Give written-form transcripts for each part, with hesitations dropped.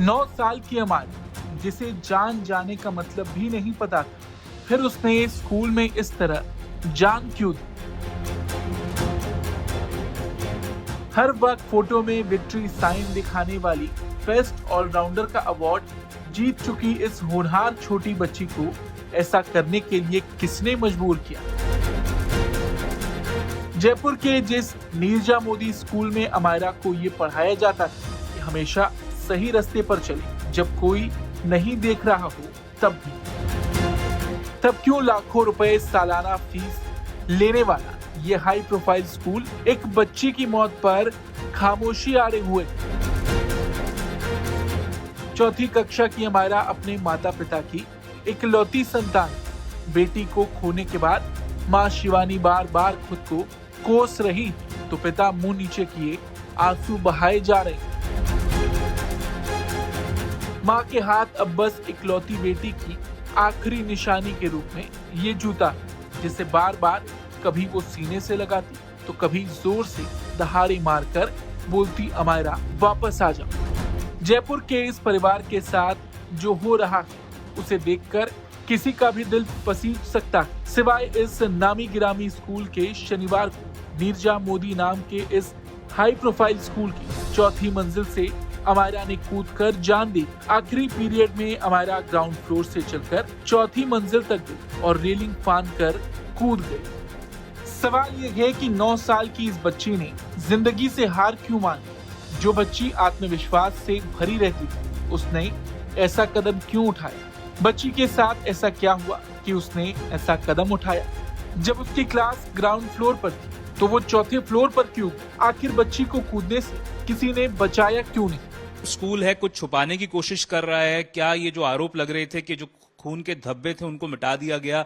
9 साल की अमायरा, जिसे जान जाने का मतलब भी नहीं पता था, फिर उसने स्कूल में इस तरह जान क्यों दी? हर वक्त फोटो में विक्ट्री साइन दिखाने वाली बेस्ट ऑलराउंडर का अवार्ड जीत चुकी इस होनहार छोटी बच्ची को ऐसा करने के लिए किसने मजबूर किया? जयपुर के जिस नीरजा मोदी स्कूल में अमायरा को ये पढ़ाया जाता था कि हमेशा सही रास्ते पर चले, जब कोई नहीं देख रहा हो तब क्यों लाखों रुपए सालाना फीस लेने वाला ये हाई प्रोफाइल स्कूल एक बच्ची की मौत पर खामोशी आड़े हुए? चौथी कक्षा की अमायरा अपने माता पिता की इकलौती संतान, बेटी को खोने के बाद मां शिवानी बार बार खुद को कोस रही तो पिता मुंह नीचे किए आंसू बहाए जा रहे। मां के हाथ अब बस इकलौती बेटी की आखिरी निशानी के रूप में ये जूता, जिसे बार बार कभी वो सीने से लगाती तो कभी जोर से दहाड़े मारकर बोलती, अमायरा वापस आ जाओ। जयपुर के इस परिवार के साथ जो हो रहा है उसे देखकर किसी का भी दिल पसीज सकता है, सिवाय इस नामी गिरामी स्कूल के। शनिवार को नीरजा मोदी नाम के इस हाई प्रोफाइल स्कूल की चौथी मंजिल से अमायरा ने कूदकर जान दी। आखिरी पीरियड में अमायरा ग्राउंड फ्लोर से चलकर चौथी मंजिल तक गई और रेलिंग फांद कर कूद गई। सवाल ये है कि 9 साल की इस बच्ची ने जिंदगी से हार क्यों मानी? जो बच्ची आत्मविश्वास से भरी रहती थी, उसने ऐसा कदम क्यों उठाया? बच्ची के साथ ऐसा क्या हुआ कि उसने ऐसा कदम उठाया? जब उसकी क्लास ग्राउंड फ्लोर पर थी तो वो चौथे फ्लोर पर क्यों? आखिर बच्ची को कूदने से किसी ने बचाया क्यों नहीं? स्कूल है, कुछ छुपाने की कोशिश कर रहा है क्या? ये जो आरोप लग रहे थे कि जो खून के धब्बे थे उनको मिटा दिया गया,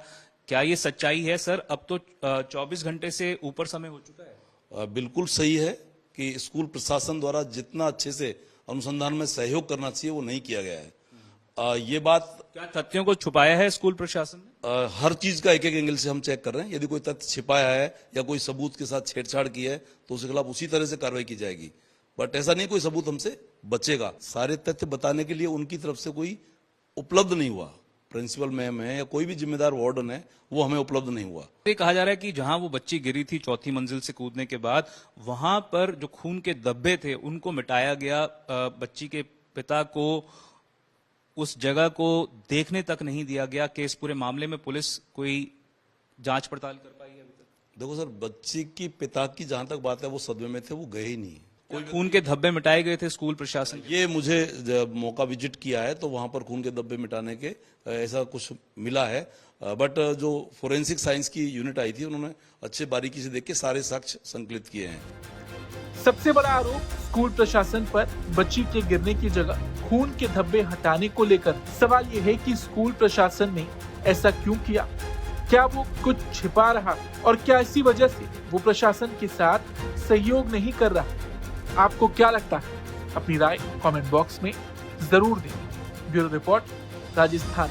क्या ये सच्चाई है सर? अब तो 24 घंटे से ऊपर समय हो चुका है। बिल्कुल सही है कि स्कूल प्रशासन द्वारा जितना अच्छे से अनुसंधान में सहयोग करना चाहिए वो नहीं किया गया है। ये बात, क्या तथ्यों को छुपाया है स्कूल प्रशासन ने? हर चीज का एक एक एंगल से हम चेक कर रहे हैं। यदि कोई तथ्य छिपाया है या कोई सबूत के साथ छेड़छाड़ की है तो उसके खिलाफ उसी तरह से कार्रवाई की जाएगी। बट ऐसा नहीं कोई सबूत हमसे बचेगा। सारे तथ्य बताने के लिए उनकी तरफ से कोई उपलब्ध नहीं हुआ। प्रिंसिपल मैम है या कोई भी जिम्मेदार वार्डन है, वो हमें उपलब्ध नहीं हुआ। ये कहा जा रहा है कि जहां वो बच्ची गिरी थी चौथी मंजिल से कूदने के बाद, वहां पर जो खून के धब्बे थे उनको मिटाया गया। बच्ची के पिता को उस जगह को देखने तक नहीं दिया गया। कि इस पूरे मामले में पुलिस कोई जांच पड़ताल कर पाई है अभी तक? देखो सर, बच्ची की पिता की जहां तक बात है, वो सदमे में थे, वो गए ही नहीं। कोई खून के धब्बे मिटाए गए थे स्कूल प्रशासन? ये मुझे जब मौका विजिट किया है तो वहां पर खून के धब्बे मिटाने के ऐसा कुछ मिला है। बट जो फोरेंसिक साइंस की यूनिट आई थी, उन्होंने अच्छे बारीकी से देख के सारे साक्ष्य संकलित किए हैं। सबसे बड़ा आरोप स्कूल प्रशासन पर बच्ची के गिरने की जगह खून के धब्बे हटाने को लेकर। सवाल ये है कि स्कूल प्रशासन ने ऐसा क्यों किया? क्या वो कुछ छिपा रहा और क्या इसी वजह से वो प्रशासन के साथ सहयोग नहीं कर रहा? आपको क्या लगता है? अपनी राय कमेंट बॉक्स में जरूर दें। Bureau report, Rajasthan.